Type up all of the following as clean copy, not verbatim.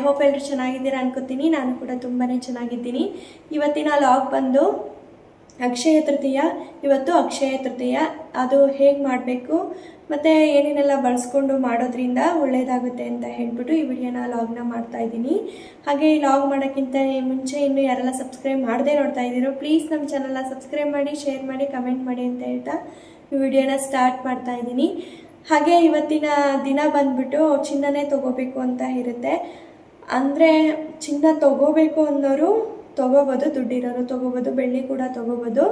Hope ಎಲ್ಲರೂ ಚೆನ್ನಾಗಿದ್ದೀರಾ ಅನ್ಕೋತೀನಿ. ನಾನು ಕೂಡ ತುಂಬಾ ಚೆನ್ನಾಗಿದ್ದೀನಿ. ಇವತ್ತಿನ ಲಾಗ್ ಬಂದು ಅಕ್ಷಯ ತೃತೀಯ. ಇವತ್ತು ಅಕ್ಷಯ ತೃತೀಯ, ಅದು ಹೇಗೆ ಮಾಡಬೇಕು ಮತ್ತು ಏನೇನೆಲ್ಲ ಬಳಸ್ಕೊಂಡು ಮಾಡೋದ್ರಿಂದ ಒಳ್ಳೆಯದಾಗುತ್ತೆ ಅಂತ ಹೇಳ್ಬಿಟ್ಟು ಈ ವಿಡಿಯೋನ ಲಾಗ್ನ ಮಾಡ್ತಾ ಇದ್ದೀನಿ. ಹಾಗೆ ಈ ಲಾಗ್ ಮಾಡೋಕ್ಕಿಂತ ಮುಂಚೆ ಇನ್ನೂ ಯಾರೆಲ್ಲ ಸಬ್ಸ್ಕ್ರೈಬ್ ಮಾಡದೆ ನೋಡ್ತಾ ಇದ್ದೀರೋ ಪ್ಲೀಸ್ ನಮ್ಮ ಚಾನಲ್ನ ಸಬ್ಸ್ಕ್ರೈಬ್ ಮಾಡಿ, ಶೇರ್ ಮಾಡಿ, ಕಮೆಂಟ್ ಮಾಡಿ ಅಂತ ಹೇಳ್ತಾ ಈ ವಿಡಿಯೋನ ಸ್ಟಾರ್ಟ್ ಮಾಡ್ತಾ ಇದ್ದೀನಿ. ಹಾಗೆ ಇವತ್ತಿನ ದಿನ ಬಂದ್ಬಿಟ್ಟು ಚಿನ್ನನೇ ತೊಗೋಬೇಕು ಅಂತ ಇರುತ್ತೆ. ಅಂದರೆ ಚಿನ್ನ ತೊಗೋಬೇಕು ಅನ್ನೋರು ತೊಗೋಬೋದು, ದುಡ್ಡಿರೋರು ತೊಗೋಬೋದು, ಬೆಳ್ಳಿ ಕೂಡ ತೊಗೋಬೋದು.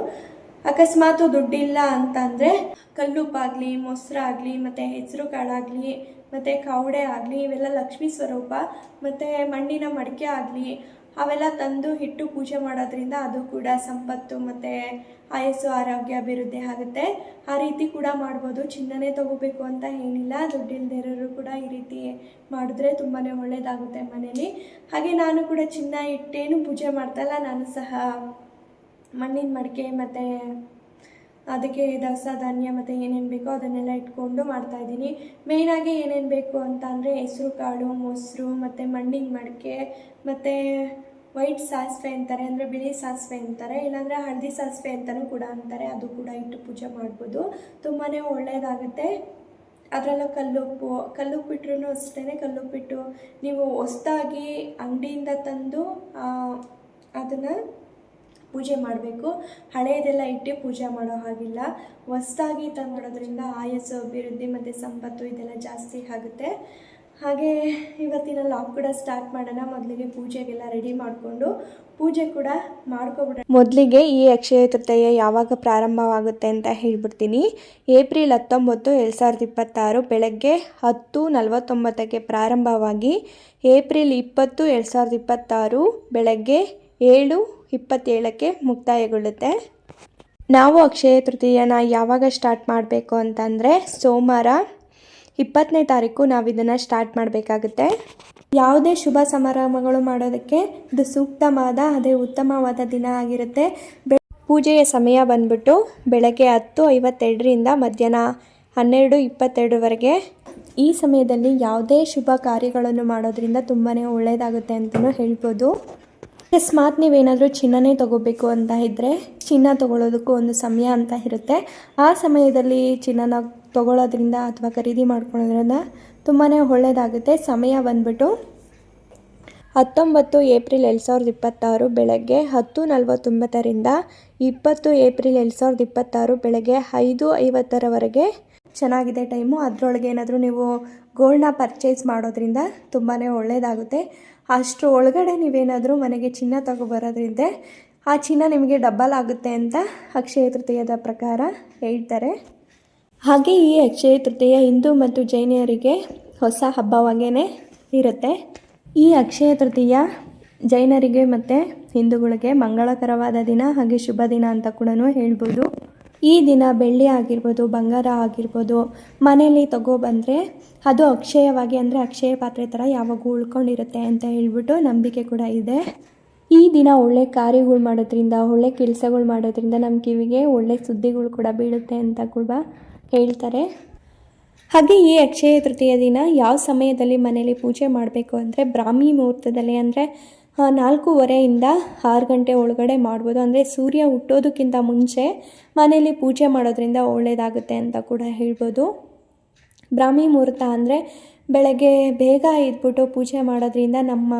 ಅಕಸ್ಮಾತ್ ದುಡ್ಡಿಲ್ಲ ಅಂತಂದರೆ ಕಲ್ಲುಪ್ಪಾಗಲಿ, ಮೊಸರಾಗಲಿ, ಮತ್ತು ಹೆಸರು ಕಾಳಾಗಲಿ, ಮತ್ತು ಕವಡೆ ಆಗಲಿ, ಇವೆಲ್ಲ ಲಕ್ಷ್ಮೀ ಸ್ವರೂಪ, ಮತ್ತು ಮಣ್ಣಿನ ಮಡಿಕೆ ಆಗಲಿ ಅವೆಲ್ಲ ತಂದು ಇಟ್ಟು ಪೂಜೆ ಮಾಡೋದ್ರಿಂದ ಅದು ಕೂಡ ಸಂಪತ್ತು ಮತ್ತು ಆಯಸ್ಸು, ಆರೋಗ್ಯ, ಅಭಿವೃದ್ಧಿ ಆಗುತ್ತೆ. ಆ ರೀತಿ ಕೂಡ ಮಾಡ್ಬೋದು. ಚಿನ್ನನೇ ತೊಗೋಬೇಕು ಅಂತ ಏನಿಲ್ಲ, ದುಡ್ಡಿಲ್ಲದೆ ಇರೋರು ಕೂಡ ಈ ರೀತಿ ಮಾಡಿದ್ರೆ ತುಂಬಾ ಒಳ್ಳೆಯದಾಗುತ್ತೆ ಮನೇಲಿ. ಹಾಗೆ ನಾನು ಕೂಡ ಚಿನ್ನ ಇಟ್ಟೇನು ಪೂಜೆ ಮಾಡ್ತಾಯಿಲ್ಲ, ನಾನು ಸಹ ಮಣ್ಣಿನ ಮಡಿಕೆ ಮತ್ತು ಅದಕ್ಕೆ ದವಸ ಧಾನ್ಯ ಮತ್ತು ಏನೇನು ಬೇಕೋ ಅದನ್ನೆಲ್ಲ ಇಟ್ಕೊಂಡು ಮಾಡ್ತಾಯಿದ್ದೀನಿ. ಮೇಯ್ನಾಗಿ ಏನೇನು ಬೇಕು ಅಂತ ಅಂದರೆ ಹೆಸರು ಕಾಳು, ಮೊಸರು, ಮತ್ತು ಮಣ್ಣಿನ ಮಡಿಕೆ, ಮತ್ತು ವೈಟ್ ಸಾಸಿವೆ ಅಂತಾರೆ, ಅಂದರೆ ಬಿಳಿ ಸಾಸಿವೆ ಅಂತಾರೆ, ಇಲ್ಲಾಂದರೆ ಹಳದಿ ಸಾಸಿವೆ ಅಂತಲೂ ಕೂಡ ಅಂತಾರೆ. ಅದು ಕೂಡ ಇಟ್ಟು ಪೂಜೆ ಮಾಡ್ಬೋದು, ತುಂಬಾ ಒಳ್ಳೆಯದಾಗುತ್ತೆ. ಅದರಲ್ಲೂ ಕಲ್ಲುಪ್ಪಿಟ್ರೂ ಅಷ್ಟೇ. ಕಲ್ಲುಪ್ಪಿಟ್ಟು ನೀವು ಹೊಸ್ದಾಗಿ ಅಂಗಡಿಯಿಂದ ತಂದು ಅದನ್ನು ಪೂಜೆ ಮಾಡಬೇಕು. ಹಳೆಯದೆಲ್ಲ ಇಟ್ಟು ಪೂಜೆ ಮಾಡೋ ಹಾಗಿಲ್ಲ. ಹೊಸ್ದಾಗಿ ತಂದ್ಬಿಡೋದ್ರಿಂದ ಆಯಸ್ಸು, ಅಭಿವೃದ್ಧಿ ಮತ್ತು ಸಂಪತ್ತು ಇದೆಲ್ಲ ಜಾಸ್ತಿ ಆಗುತ್ತೆ. ಹಾಗೆ ಇವತ್ತಿನ ಲಾಗ್ ಕೂಡ ಸ್ಟಾರ್ಟ್ ಮಾಡೋಣ. ಮೊದಲಿಗೆ ಪೂಜೆಗೆಲ್ಲ ರೆಡಿ ಮಾಡಿಕೊಂಡು ಪೂಜೆ ಕೂಡ ಮಾಡ್ಕೊಬಿಡೋಣ. ಮೊದಲಿಗೆ ಈ ಅಕ್ಷಯ ತೃತೀಯ ಯಾವಾಗ ಪ್ರಾರಂಭವಾಗುತ್ತೆ ಅಂತ ಹೇಳ್ಬಿಡ್ತೀನಿ. ಏಪ್ರಿಲ್ 19, 2026 ಬೆಳಗ್ಗೆ 10:49ಕ್ಕೆ ಪ್ರಾರಂಭವಾಗಿ ಏಪ್ರಿಲ್ 20, 2026 ಬೆಳಗ್ಗೆ 7:27ಕ್ಕೆ ಮುಕ್ತಾಯಗೊಳ್ಳುತ್ತೆ. ನಾವು ಅಕ್ಷಯ ತೃತೀಯನ ಯಾವಾಗ ಸ್ಟಾರ್ಟ್ ಮಾಡಬೇಕು ಅಂತಂದರೆ ಸೋಮವಾರ 20ನೇ ತಾರೀಕು ನಾವು ಇದನ್ನು ಸ್ಟಾರ್ಟ್ ಮಾಡಬೇಕಾಗುತ್ತೆ. ಯಾವುದೇ ಶುಭ ಸಮಾರಂಭಗಳು ಮಾಡೋದಕ್ಕೆ ಇದು ಸೂಕ್ತವಾದ, ಅದೇ ಉತ್ತಮವಾದ ದಿನ ಆಗಿರುತ್ತೆ. ಪೂಜೆಯ ಸಮಯ ಬಂದ್ಬಿಟ್ಟು ಬೆಳಗ್ಗೆ 10:52ರಿಂದ ಮಧ್ಯಾಹ್ನ 12:22ವರೆಗೆ. ಈ ಸಮಯದಲ್ಲಿ ಯಾವುದೇ ಶುಭ ಕಾರ್ಯಗಳನ್ನು ಮಾಡೋದ್ರಿಂದ ತುಂಬಾ ಒಳ್ಳೆಯದಾಗುತ್ತೆ ಅಂತಲೂ ಹೇಳ್ಬೋದು. ಅಕಸ್ಮಾತ್ ನೀವೇನಾದರೂ ಚಿನ್ನನೇ ತೊಗೋಬೇಕು ಅಂತ ಇದ್ದರೆ ಚಿನ್ನ ತೊಗೊಳ್ಳೋದಕ್ಕೂ ಒಂದು ಸಮಯ ಅಂತ ಇರುತ್ತೆ. ಆ ಸಮಯದಲ್ಲಿ ಚಿನ್ನನ ತೊಗೊಳ್ಳೋದ್ರಿಂದ ಅಥವಾ ಖರೀದಿ ಮಾಡ್ಕೊಳ್ಳೋದ್ರಿಂದ ತುಂಬಾ ಒಳ್ಳೆಯದಾಗುತ್ತೆ. ಸಮಯ ಬಂದ್ಬಿಟ್ಟು 19 ಏಪ್ರಿಲ್ 2026 ಬೆಳಗ್ಗೆ 10:49ರಿಂದ 20 ಏಪ್ರಿಲ್ 2026 ಬೆಳಗ್ಗೆ 5:50ರವರೆಗೆ ಚೆನ್ನಾಗಿದೆ ಟೈಮು. ಅದರೊಳಗೆ ಏನಾದರೂ ನೀವು ಗೋಲ್ಡ್ನ ಪರ್ಚೇಸ್ ಮಾಡೋದ್ರಿಂದ ತುಂಬಾ ಒಳ್ಳೆಯದಾಗುತ್ತೆ. ಅಷ್ಟರ ಒಳಗಡೆ ನೀವೇನಾದರೂ ಮನೆಗೆ ಚಿನ್ನ ತಗೊಬರೋದ್ರಿಂದ ಆ ಚಿನ್ನ ನಿಮಗೆ ಡಬಲ್ ಆಗುತ್ತೆ ಅಂತ ಅಕ್ಷಯ ತೃತೀಯದ ಪ್ರಕಾರ ಹೇಳ್ತಾರೆ. ಹಾಗೆ ಈ ಅಕ್ಷಯ ತೃತೀಯ ಹಿಂದೂ ಮತ್ತು ಜೈನರಿಗೆ ಹೊಸ ಹಬ್ಬವಾಗೇ ಇರುತ್ತೆ. ಈ ಅಕ್ಷಯ ತೃತೀಯ ಜೈನರಿಗೆ ಮತ್ತು ಹಿಂದೂಗಳಿಗೆ ಮಂಗಳಕರವಾದ ದಿನ, ಹಾಗೆ ಶುಭ ದಿನ ಅಂತ ಕೂಡ ಹೇಳ್ಬೋದು. ಈ ದಿನ ಬೆಳ್ಳಿ ಆಗಿರ್ಬೋದು, ಬಂಗಾರ ಆಗಿರ್ಬೋದು ಮನೆಯಲ್ಲಿ ತಗೊಬಂದರೆ ಅದು ಅಕ್ಷಯವಾಗಿ, ಅಂದರೆ ಅಕ್ಷಯ ಪಾತ್ರೆ ಥರ ಯಾವಾಗೂ ಉಳ್ಕೊಂಡಿರುತ್ತೆ ಅಂತ ಹೇಳ್ಬಿಟ್ಟು ನಂಬಿಕೆ ಕೂಡ ಇದೆ. ಈ ದಿನ ಒಳ್ಳೆ ಕಾರ್ಯಗಳು ಮಾಡೋದ್ರಿಂದ, ಒಳ್ಳೆ ಕೆಲಸಗಳು ಮಾಡೋದ್ರಿಂದ ನಮ್ಮ ಕಿವಿಗೆ ಒಳ್ಳೆ ಸುದ್ದಿಗಳು ಕೂಡ ಬೀಳುತ್ತೆ ಅಂತ ಕೂಡ ಹೇಳ್ತಾರೆ. ಹಾಗೆ ಈ ಅಕ್ಷಯ ತೃತೀಯ ದಿನ ಯಾವ ಸಮಯದಲ್ಲಿ ಮನೇಲಿ ಪೂಜೆ ಮಾಡಬೇಕು ಅಂದರೆ ಬ್ರಾಹ್ಮಿ ಮುಹೂರ್ತದಲ್ಲಿ, ಅಂದರೆ 4:15ರಿಂದ 6 ಗಂಟೆ ಒಳಗಡೆ ಮಾಡ್ಬೋದು. ಅಂದರೆ ಸೂರ್ಯ ಹುಟ್ಟೋದಕ್ಕಿಂತ ಮುಂಚೆ ಮನೇಲಿ ಪೂಜೆ ಮಾಡೋದ್ರಿಂದ ಒಳ್ಳೆಯದಾಗುತ್ತೆ ಅಂತ ಕೂಡ ಹೇಳ್ಬೋದು. ಬ್ರಾಹ್ಮಿ ಮುಹೂರ್ತ ಅಂದರೆ ಬೆಳಗ್ಗೆ ಬೇಗ ಎದ್ಬಿಟ್ಟು ಪೂಜೆ ಮಾಡೋದ್ರಿಂದ ನಮ್ಮ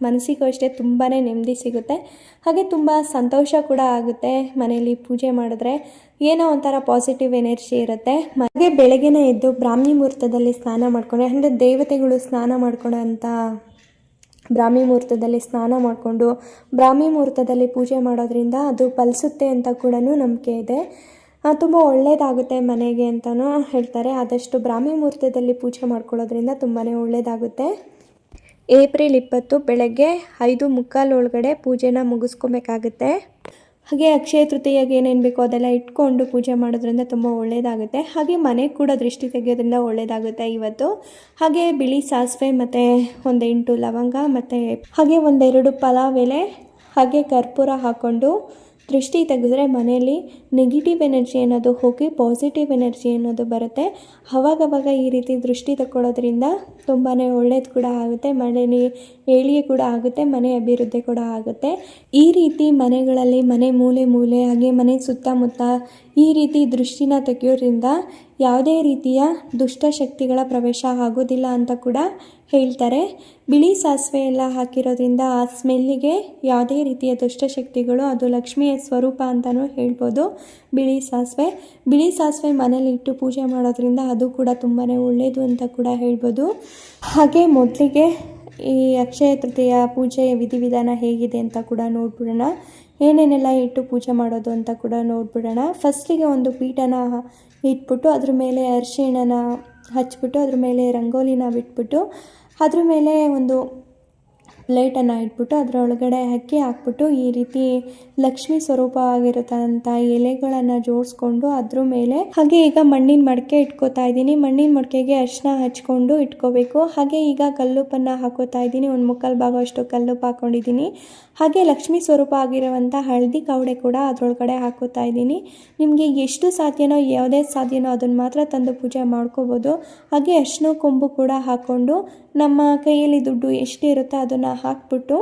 ಮನಸ್ಸಿಗೂ ಅಷ್ಟೇ ತುಂಬಾ ನೆಮ್ಮದಿ ಸಿಗುತ್ತೆ. ಹಾಗೆ ತುಂಬ ಸಂತೋಷ ಕೂಡ ಆಗುತ್ತೆ. ಮನೆಯಲ್ಲಿ ಪೂಜೆ ಮಾಡಿದ್ರೆ ಏನೋ ಒಂಥರ ಪಾಸಿಟಿವ್ ಎನರ್ಜಿ ಇರುತ್ತೆ. ಹಾಗೆ ಬೆಳಗ್ಗೆನೇ ಎದ್ದು ಬ್ರಾಹ್ಮಿ ಮುಹೂರ್ತದಲ್ಲಿ ಸ್ನಾನ ಮಾಡಿಕೊಂಡ್ರೆ, ಅಂದರೆ ದೇವತೆಗಳು ಸ್ನಾನ ಮಾಡ್ಕೊಳ್ಳೋ ಅಂಥ ಬ್ರಾಹ್ಮಿ ಮುಹೂರ್ತದಲ್ಲಿ ಸ್ನಾನ ಮಾಡಿಕೊಂಡು ಬ್ರಾಹ್ಮಿ ಮುಹೂರ್ತದಲ್ಲಿ ಪೂಜೆ ಮಾಡೋದ್ರಿಂದ ಅದು ಫಲಿಸುತ್ತೆ ಅಂತ ಕೂಡ ನಂಬಿಕೆ ಇದೆ. ತುಂಬ ಒಳ್ಳೆಯದಾಗುತ್ತೆ ಮನೆಗೆ ಅಂತಲೂ ಹೇಳ್ತಾರೆ. ಆದಷ್ಟು ಬ್ರಾಹ್ಮಿ ಮುಹೂರ್ತದಲ್ಲಿ ಪೂಜೆ ಮಾಡ್ಕೊಳ್ಳೋದ್ರಿಂದ ತುಂಬಾ ಒಳ್ಳೆಯದಾಗುತ್ತೆ. ಏಪ್ರಿಲ್ 20 ಬೆಳಗ್ಗೆ 5:45 ಒಳಗಡೆ ಪೂಜೆನ ಮುಗಿಸ್ಕೊಬೇಕಾಗುತ್ತೆ. ಹಾಗೆ ಅಕ್ಷಯ ತೃತೀಯಗೆ ಏನೇನು ಬೇಕೋ ಅದೆಲ್ಲ ಇಟ್ಕೊಂಡು ಪೂಜೆ ಮಾಡೋದ್ರಿಂದ ತುಂಬ ಒಳ್ಳೆಯದಾಗುತ್ತೆ. ಹಾಗೆ ಮನೆ ಕೂಡ ದೃಷ್ಟಿ ತೆಗೆಯೋದ್ರಿಂದ ಒಳ್ಳೆಯದಾಗುತ್ತೆ ಇವತ್ತು. ಹಾಗೆ ಬಿಳಿ ಸಾಸಿವೆ ಮತ್ತು 8 ಲವಂಗ ಮತ್ತು ಹಾಗೆ 2 ಪಲಾವ್ ಎಲೆ ಹಾಗೆ ಕರ್ಪೂರ ಹಾಕ್ಕೊಂಡು ದೃಷ್ಟಿ ತೆಗೆದ್ರೆ ಮನೆಯಲ್ಲಿ ನೆಗೆಟಿವ್ ಎನರ್ಜಿ ಅನ್ನೋದು ಹೋಗಿ ಪಾಸಿಟಿವ್ ಎನರ್ಜಿ ಅನ್ನೋದು ಬರುತ್ತೆ. ಅವಾಗವಾಗ ಈ ರೀತಿ ದೃಷ್ಟಿ ತಗೊಳ್ಳೋದ್ರಿಂದ ತುಂಬಾ ಒಳ್ಳೇದು ಕೂಡ ಆಗುತ್ತೆ, ಮನೆಯಲ್ಲಿ ಏಳಿಗೆ ಕೂಡ ಆಗುತ್ತೆ, ಮನೆ ಅಭಿವೃದ್ಧಿ ಕೂಡ ಆಗುತ್ತೆ. ಈ ರೀತಿ ಮನೆಗಳಲ್ಲಿ ಮನೆ ಮೂಲೆ ಹಾಗೆ ಮನೆ ಸುತ್ತಮುತ್ತ ಈ ರೀತಿ ದೃಷ್ಟಿನ ತೆಗೆಯೋದ್ರಿಂದ ಯಾವುದೇ ರೀತಿಯ ದುಷ್ಟಶಕ್ತಿಗಳ ಪ್ರವೇಶ ಆಗೋದಿಲ್ಲ ಅಂತ ಕೂಡ ಹೇಳ್ತಾರೆ. ಬಿಳಿ ಸಾಸಿವೆ ಎಲ್ಲ ಹಾಕಿರೋದ್ರಿಂದ ಆ ಸ್ಮೆಲ್ಲಿಗೆ ಯಾವುದೇ ರೀತಿಯ ದುಷ್ಟಶಕ್ತಿಗಳು, ಅದು ಲಕ್ಷ್ಮಿಯ ಸ್ವರೂಪ ಅಂತಲೂ ಹೇಳ್ಬೋದು. ಬಿಳಿ ಸಾಸಿವೆ ಮನೇಲಿ ಇಟ್ಟು ಪೂಜೆ ಮಾಡೋದ್ರಿಂದ ಅದು ಕೂಡ ತುಂಬಾ ಒಳ್ಳೆಯದು ಅಂತ ಕೂಡ ಹೇಳ್ಬೋದು. ಹಾಗೆ ಮೊದಲಿಗೆ ಈ ಅಕ್ಷಯ ತೃತೀಯ ಪೂಜೆಯ ವಿಧಿವಿಧಾನ ಹೇಗಿದೆ ಅಂತ ಕೂಡ ನೋಡ್ಬಿಡೋಣ. ಏನೇನೆಲ್ಲ ಇಟ್ಟು ಪೂಜೆ ಮಾಡೋದು ಅಂತ ಕೂಡ ನೋಡ್ಬಿಡೋಣ. ಫಸ್ಟಿಗೆ ಒಂದು ಪೀಠನ ಇಟ್ಬಿಟ್ಟು ಅದ್ರ ಮೇಲೆ ಅರಿಶಿಣನ ಹಚ್ಬಿಟ್ಟು ಅದ್ರ ಮೇಲೆ ರಂಗೋಲಿನ ಬಿಟ್ಬಿಟ್ಟು ಅದ್ರ ಮೇಲೆ ಒಂದು ಪ್ಲೇಟನ್ನು ಇಟ್ಬಿಟ್ಟು ಅದರೊಳಗಡೆ ಅಕ್ಕಿ ಹಾಕ್ಬಿಟ್ಟು ಈ ರೀತಿ ಲಕ್ಷ್ಮೀ ಸ್ವರೂಪವಾಗಿರುತ್ತಂಥ ಎಲೆಗಳನ್ನು ಜೋಡಿಸ್ಕೊಂಡು ಅದ್ರ ಮೇಲೆ ಹಾಗೆ ಈಗ ಮಣ್ಣಿನ ಮಡಕೆ ಇಟ್ಕೋತಾ ಇದ್ದೀನಿ. ಮಣ್ಣಿನ ಮಡಕೆಗೆ ಅರಿಶಿನ ಹಚ್ಕೊಂಡು ಇಟ್ಕೋಬೇಕು. ಹಾಗೆ ಈಗ ಕಲ್ಲುಪ್ಪನ್ನು ಹಾಕೋತಾ ಇದ್ದೀನಿ. ಒಂದು ಮುಕ್ಕಾಲು ಭಾಗ ಅಷ್ಟು ಕಲ್ಲುಪ್ಪು ಹಾಕ್ಕೊಂಡಿದ್ದೀನಿ. ಹಾಗೆ ಲಕ್ಷ್ಮೀ ಸ್ವರೂಪ ಆಗಿರುವಂಥ ಹಳದಿ ಕವಡೆ ಕೂಡ ಅದರೊಳಗಡೆ ಹಾಕೋತಾ ಇದ್ದೀನಿ. ನಿಮಗೆ ಎಷ್ಟು ಸಾಧ್ಯನೋ ಯಾವುದೇ ಸಾಧ್ಯನೋ ಅದನ್ನು ಮಾತ್ರ ತಂದು ಪೂಜೆ ಮಾಡ್ಕೋಬೋದು. ಹಾಗೆ ಅರಿಶಿನ ಕೊಂಬು ಕೂಡ ಹಾಕ್ಕೊಂಡು ನಮ್ಮ ಕೈಯಲ್ಲಿ ದುಡ್ಡು ಎಷ್ಟು ಇರುತ್ತೋ ಅದನ್ನು ಹಾಕ್ಬಿಟ್ಟು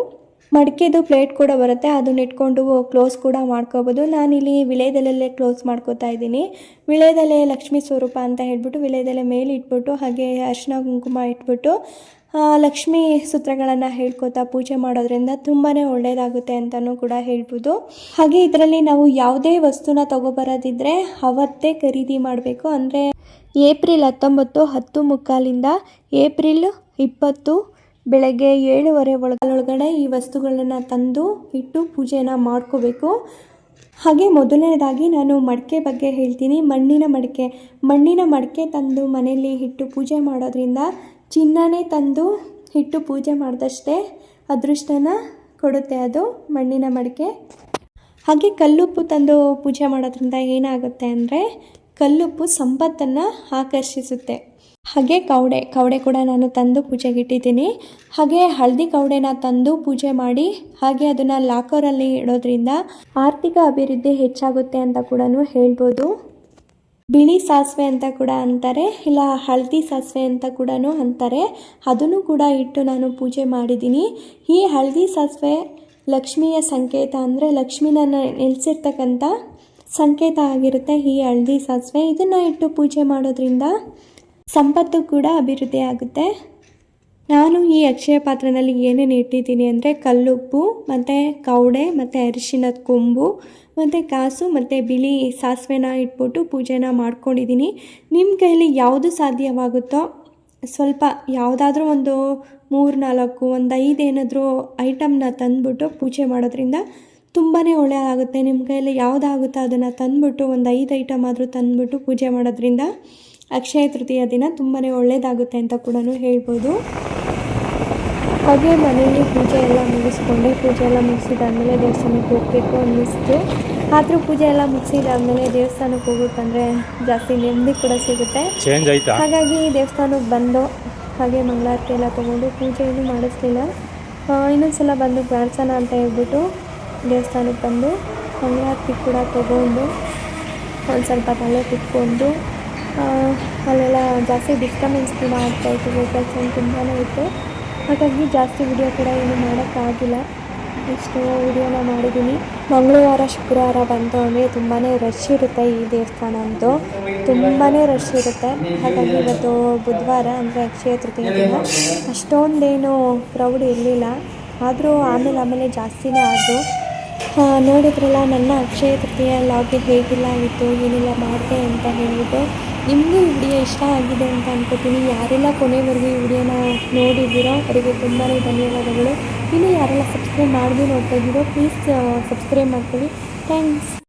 ಮಡಿಕೆದು ಪ್ಲೇಟ್ ಕೂಡ ಬರುತ್ತೆ, ಅದನ್ನ ಇಟ್ಕೊಂಡು ಕ್ಲೋಸ್ ಕೂಡ ಮಾಡ್ಕೋಬೋದು. ನಾನಿಲ್ಲಿ ವಿಳೆದೆಲೆಲ್ಲೇ ಕ್ಲೋಸ್ ಮಾಡ್ಕೋತಾ ಇದ್ದೀನಿ. ವಿಳೆದೆಲೆ ಲಕ್ಷ್ಮೀ ಸ್ವರೂಪ ಅಂತ ಹೇಳ್ಬಿಟ್ಟು ವಿಳೆದೆಲೆ ಮೇಲೆ ಇಟ್ಬಿಟ್ಟು ಹಾಗೆ ಅರಿಶಿನ ಕುಂಕುಮ ಇಟ್ಬಿಟ್ಟು ಲಕ್ಷ್ಮೀ ಸೂತ್ರಗಳನ್ನು ಹೇಳ್ಕೊತಾ ಪೂಜೆ ಮಾಡೋದ್ರಿಂದ ತುಂಬಾ ಒಳ್ಳೆಯದಾಗುತ್ತೆ ಅಂತಲೂ ಕೂಡ ಹೇಳ್ಬೋದು. ಹಾಗೆ ಇದರಲ್ಲಿ ನಾವು ಯಾವುದೇ ವಸ್ತುನ ತಗೊಬರೋದಿದ್ರೆ ಅವತ್ತೇ ಖರೀದಿ ಮಾಡಬೇಕು. ಅಂದರೆ ಏಪ್ರಿಲ್ 19 10:45 ಏಪ್ರಿಲ್ 20 ಬೆಳಗ್ಗೆ 7:15 ಒಳಗಡೆ ಈ ವಸ್ತುಗಳನ್ನು ತಂದು ಇಟ್ಟು ಪೂಜೆನ ಮಾಡ್ಕೋಬೇಕು. ಹಾಗೆ ಮೊದಲನೇದಾಗಿ ನಾನು ಮಡಿಕೆ ಬಗ್ಗೆ ಹೇಳ್ತೀನಿ. ಮಣ್ಣಿನ ಮಡಿಕೆ ತಂದು ಮನೆಯಲ್ಲಿ ಇಟ್ಟು ಪೂಜೆ ಮಾಡೋದ್ರಿಂದ ಚಿನ್ನನೇ ತಂದು ಇಟ್ಟು ಪೂಜೆ ಮಾಡಿದಷ್ಟೇ ಅದೃಷ್ಟನ ಕೊಡುತ್ತೆ ಅದು ಮಣ್ಣಿನ ಮಡಿಕೆ. ಹಾಗೆ ಕಲ್ಲುಪ್ಪು ತಂದು ಪೂಜೆ ಮಾಡೋದ್ರಿಂದ ಏನಾಗುತ್ತೆ ಅಂದರೆ ಕಲ್ಲುಪ್ಪು ಸಂಪತ್ತನ್ನು ಆಕರ್ಷಿಸುತ್ತೆ. ಹಾಗೆ ಕವಡೆ ಕೂಡ ನಾನು ತಂದು ಪೂಜೆಗೆ ಇಟ್ಟಿದ್ದೀನಿ. ಹಾಗೆ ಹಳದಿ ಕವಡೆನ ತಂದು ಪೂಜೆ ಮಾಡಿ ಹಾಗೆ ಅದನ್ನು ಲಾಕರಲ್ಲಿ ಇಡೋದ್ರಿಂದ ಆರ್ಥಿಕ ಅಭಿವೃದ್ಧಿ ಹೆಚ್ಚಾಗುತ್ತೆ ಅಂತ ಕೂಡ ಹೇಳ್ಬೋದು. ಬಿಳಿ ಸಾಸಿವೆ ಅಂತ ಕೂಡ ಅಂತಾರೆ, ಇಲ್ಲ ಹಳದಿ ಸಾಸಿವೆ ಅಂತ ಕೂಡ ಅಂತಾರೆ. ಅದನ್ನು ಕೂಡ ಇಟ್ಟು ನಾನು ಪೂಜೆ ಮಾಡಿದ್ದೀನಿ. ಈ ಹಳದಿ ಸಾಸಿವೆ ಲಕ್ಷ್ಮಿಯ ಸಂಕೇತ, ಅಂದರೆ ಲಕ್ಷ್ಮಿನ ನೆಲೆಸಿರ್ತಕ್ಕಂಥ ಸಂಕೇತ ಆಗಿರುತ್ತೆ ಈ ಹಳದಿ ಸಾಸಿವೆ. ಇದನ್ನು ಇಟ್ಟು ಪೂಜೆ ಮಾಡೋದ್ರಿಂದ ಸಂಪತ್ತು ಕೂಡ ಅಭಿವೃದ್ಧಿ ಆಗುತ್ತೆ. ನಾನು ಈ ಅಕ್ಷಯ ಪಾತ್ರೆಯಲ್ಲಿ ಏನೇನು ಇಟ್ಟಿದ್ದೀನಿ ಅಂದರೆ ಕಲ್ಲುಪ್ಪು ಮತ್ತು ಕವಡೆ ಮತ್ತು ಅರಿಶಿಣದ ಕೊಂಬು ಮತ್ತು ಕಾಸು ಮತ್ತು ಬಿಳಿ ಸಾಸಿವೆನ ಇಟ್ಬಿಟ್ಟು ಪೂಜೆನ ಮಾಡ್ಕೊಂಡಿದ್ದೀನಿ. ನಿಮ್ಮ ಕೈಯಲ್ಲಿ ಯಾವುದು ಸಾಧ್ಯವಾಗುತ್ತೋ ಸ್ವಲ್ಪ ಯಾವುದಾದ್ರೂ ಒಂದು 3-4 ಒಂದು 5 ಏನಾದರೂ ಐಟಮ್ನ ತಂದುಬಿಟ್ಟು ಪೂಜೆ ಮಾಡೋದ್ರಿಂದ ತುಂಬಾ ಒಳ್ಳೆಯದಾಗುತ್ತೆ. ನಿಮ್ಮ ಕೈಯಲ್ಲಿ ಯಾವುದಾಗುತ್ತೋ ಅದನ್ನು ತಂದುಬಿಟ್ಟು ಒಂದು 5 ಐಟಮ್ ಆದರೂ ತಂದುಬಿಟ್ಟು ಪೂಜೆ ಮಾಡೋದ್ರಿಂದ ಅಕ್ಷಯ ತೃತೀಯ ದಿನ ತುಂಬಾ ಒಳ್ಳೆಯದಾಗುತ್ತೆ ಅಂತ ಕೂಡ ಹೇಳ್ಬೋದು. ಹಾಗೆ ಮನೆಯಲ್ಲಿ ಪೂಜೆ ಎಲ್ಲ ಮುಗಿಸಿದಾದ್ಮೇಲೆ ದೇವಸ್ಥಾನಕ್ಕೆ ಹೋಗಬೇಕು ಅನ್ನಿಸ್ತು. ಆದರೂ ಪೂಜೆ ಎಲ್ಲ ಮುಗಿಸಿದಾದ್ಮೇಲೆ ದೇವಸ್ಥಾನಕ್ಕೆ ಹೋಗ್ಬೇಕಂದ್ರೆ ಜಾಸ್ತಿ ನೆಮ್ಮದಿ ಕೂಡ ಸಿಗುತ್ತೆ. ಹಾಗಾಗಿ ದೇವಸ್ಥಾನಕ್ಕೆ ಬಂದು ಹಾಗೆ ಮಂಗಳಾರತಿ ಎಲ್ಲ ತೊಗೊಂಡು ಪೂಜೆ ಏನೂ ಮಾಡಿಸ್ಲಿಲ್ಲ. ಇನ್ನೊಂದ್ಸಲ ಬಂದು ಪ್ರಾರ್ಥನಾ ಅಂತ ಹೇಳ್ಬಿಟ್ಟು ದೇವಸ್ಥಾನಕ್ಕೆ ಬಂದು ಮಂಗಳಾರತಿ ಕೂಡ ತೊಗೊಂಡು ಒಂದು ಸ್ವಲ್ಪ ತಲೆ ತಿಕ್ಕೊಂಡು ಅಲ್ಲೆಲ್ಲ ಜಾಸ್ತಿ ಡಿಸ್ಟರ್ಬೆನ್ಸ್ ಕೂಡ ಆಗ್ತಾಯಿತ್ತು, ವೆಹಿಕಲ್ಸ್ ತುಂಬಾ ಇತ್ತು. ಹಾಗಾಗಿ ಜಾಸ್ತಿ ವಿಡಿಯೋ ಕೂಡ ಏನು ಮಾಡೋಕ್ಕಾಗಿಲ್ಲ. ಇಷ್ಟು ವಿಡಿಯೋನ ಮಾಡಿದ್ದೀನಿ. ಮಂಗಳವಾರ ಶುಕ್ರವಾರ ಬಂತು ಅಂದರೆ ತುಂಬಾ ರಶ್ ಇರುತ್ತೆ. ಈ ದೇವಸ್ಥಾನ ಅಂತೂ ತುಂಬಾ ರಶ್ ಇರುತ್ತೆ. ಹಾಗಾಗಿ ಇವತ್ತು ಬುಧವಾರ ಅಂದರೆ ಅಕ್ಷಯ ತೃತೀಯ ದಿನ ಅಷ್ಟೊಂದೇನು ಕ್ರೌಡ್ ಇರಲಿಲ್ಲ. ಆದರೂ ಆಮೇಲೆ ಜಾಸ್ತಿನೇ ಆದರೂ ನೋಡಿದ್ರಲ್ಲ ನನ್ನ ಅಕ್ಷಯ ತೃತೀಯ ಲಾಗ್ಗೆ ಹೇಗೆಲ್ಲ ಇತ್ತು, ಏನೆಲ್ಲ ಮಾಡಿದೆ ಅಂತ ಹೇಳಿಬಿಟ್ಟು. ನಿಮಗೂ ಈ ವಿಡಿಯೋ ಇಷ್ಟ ಆಗಿದೆ ಅಂತ ಅನ್ಕೋತೀನಿ. ಯಾರೆಲ್ಲ ಕೊನೆವರೆಗೂ ಈ ವಿಡಿಯೋನ ನೋಡಿದ್ದೀರೋ ಅವರಿಗೆ ತುಂಬಾ ಧನ್ಯವಾದಗಳು. ಇನ್ನೂ ಯಾರೆಲ್ಲ ಸಬ್ಸ್ಕ್ರೈಬ್ ಮಾಡಿ ನೋಡ್ತಾ ಇದ್ದೀರೋ ಪ್ಲೀಸ್ ಸಬ್ಸ್ಕ್ರೈಬ್ ಮಾಡ್ಕೊಳ್ಳಿ. ಥ್ಯಾಂಕ್ಸ್.